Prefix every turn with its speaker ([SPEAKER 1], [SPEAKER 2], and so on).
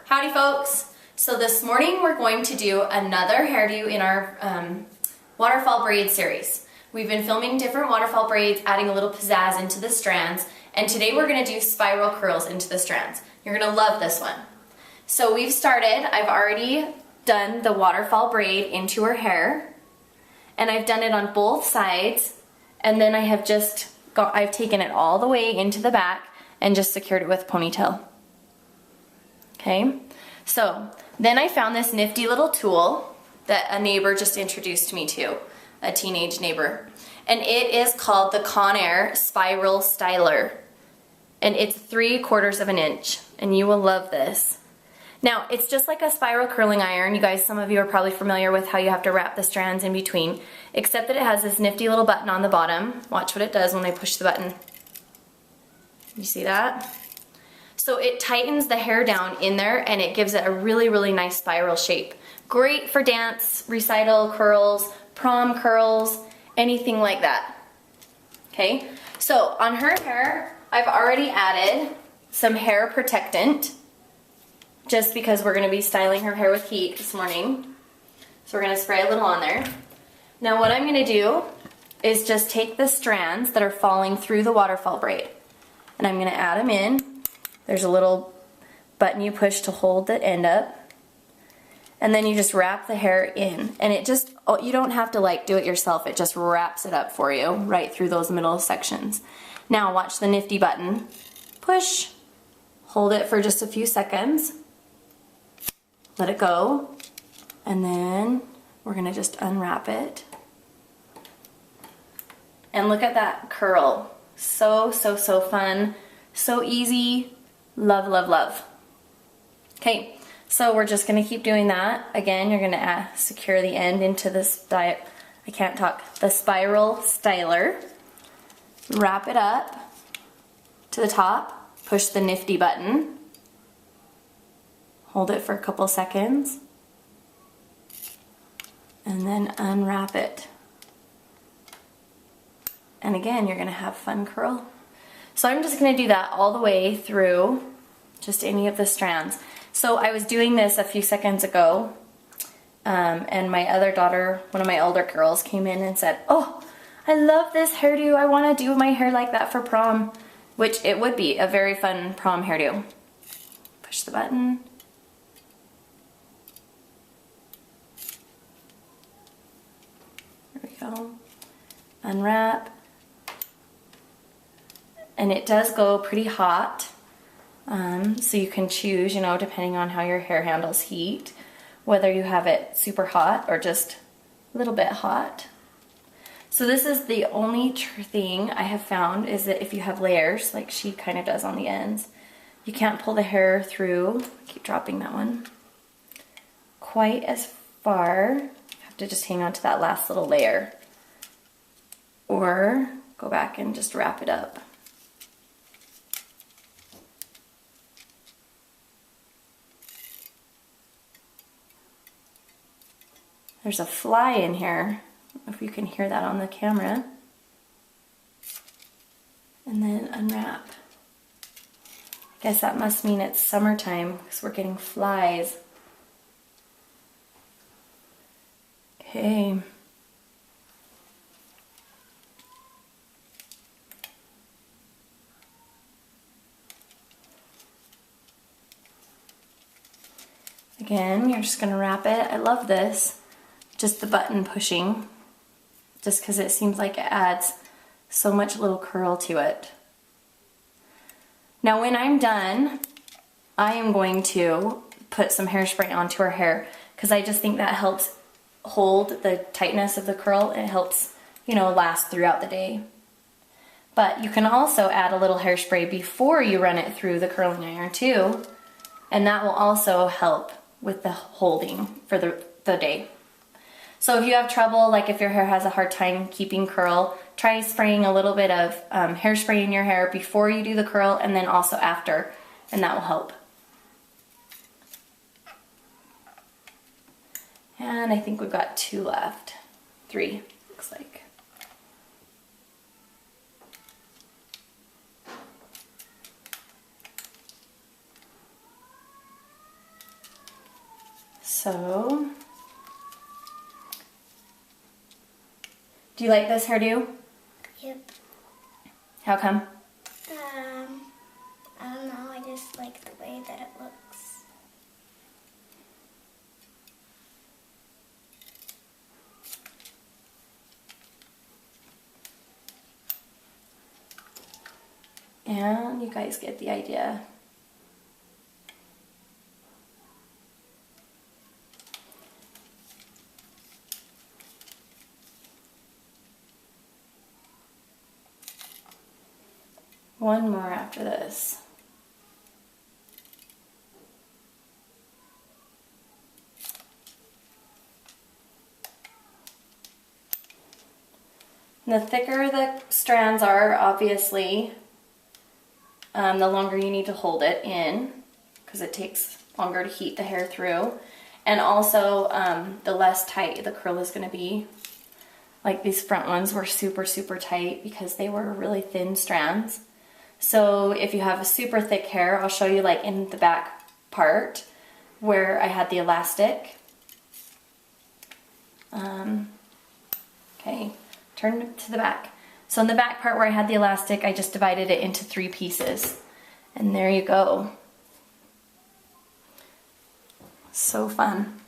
[SPEAKER 1] Howdy folks! So this morning we're going to do another hairdo in our Waterfall Braid series. We've been filming different waterfall braids, adding a little pizzazz into the strands, and today we're going to do spiral curls into the strands. You're going to love this one. So we've started, I've already done the waterfall braid into her hair, and I've done it on both sides, and then I've taken it all the way into the back and just secured it with ponytail. Okay, so then I found this nifty little tool that a neighbor just introduced me to, a teenage neighbor. And it is called the Conair Spiral Styler. And it's 3/4 of an inch. And you will love this. Now, it's just like a spiral curling iron. You guys, some of you are probably familiar with how you have to wrap the strands in between. Except that it has this nifty little button on the bottom. Watch what it does when I push the button. You see that? So it tightens the hair down in there and it gives it a really, really nice spiral shape. Great for dance, recital curls, prom curls, anything like that. Okay, so on her hair, I've already added some hair protectant just because we're gonna be styling her hair with heat this morning. So we're gonna spray a little on there. Now what I'm gonna do is just take the strands that are falling through the waterfall braid and I'm gonna add them in. There's a little button you push to hold the end up. And then you just wrap the hair in. And it just, you don't have to like do it yourself. It just wraps it up for you right through those middle sections. Now watch the nifty button. Push, hold it for just a few seconds. Let it go. And then we're gonna just unwrap it. And look at that curl. So, so, so fun. So easy. Love, love, love. Okay, so we're just gonna keep doing that. Again, you're gonna secure the end into this the spiral styler. Wrap it up to the top, push the nifty button, hold it for a couple seconds, and then unwrap it. And again, you're gonna have fun curl. So I'm just going to do that all the way through just any of the strands. So I was doing this a few seconds ago and my other daughter, one of my older girls, came in and said, "Oh, I love this hairdo. I want to do my hair like that for prom," which it would be a very fun prom hairdo. Push the button. There we go. Unwrap. And it does go pretty hot, so you can choose, you know, depending on how your hair handles heat, whether you have it super hot or just a little bit hot. So this is the only thing I have found is that if you have layers, like she kind of does on the ends, you can't pull the hair through, keep dropping that one, quite as far. You have to just hang on to that last little layer, or go back and just wrap it up. There's a fly in here. I don't know if you can hear that on the camera. And then unwrap. I guess that must mean it's summertime because we're getting flies. Okay. Again, you're just gonna wrap it. I love this. Just the button pushing, just because it seems like it adds so much little curl to it. Now when I'm done, I am going to put some hairspray onto her hair because I just think that helps hold the tightness of the curl. It helps, you know, last throughout the day. But you can also add a little hairspray before you run it through the curling iron too, and that will also help with the holding for the day. So if you have trouble, like if your hair has a hard time keeping curl, try spraying a little bit of hairspray in your hair before you do the curl and then also after, and that will help. And I think we've got 2 left. 3, looks like. So, do you like this hairdo?
[SPEAKER 2] Yep.
[SPEAKER 1] How come?
[SPEAKER 2] I don't know, I just like the way that it looks.
[SPEAKER 1] And you guys get the idea. One more after this. And the thicker the strands are, obviously, the longer you need to hold it in, because it takes longer to heat the hair through. And also, the less tight the curl is going to be. Like these front ones were super, super tight because they were really thin strands. So if you have a super thick hair, I'll show you like in the back part where I had the elastic. Okay, turn to the back. So in the back part where I had the elastic, I just divided it into 3 pieces. And there you go. So fun.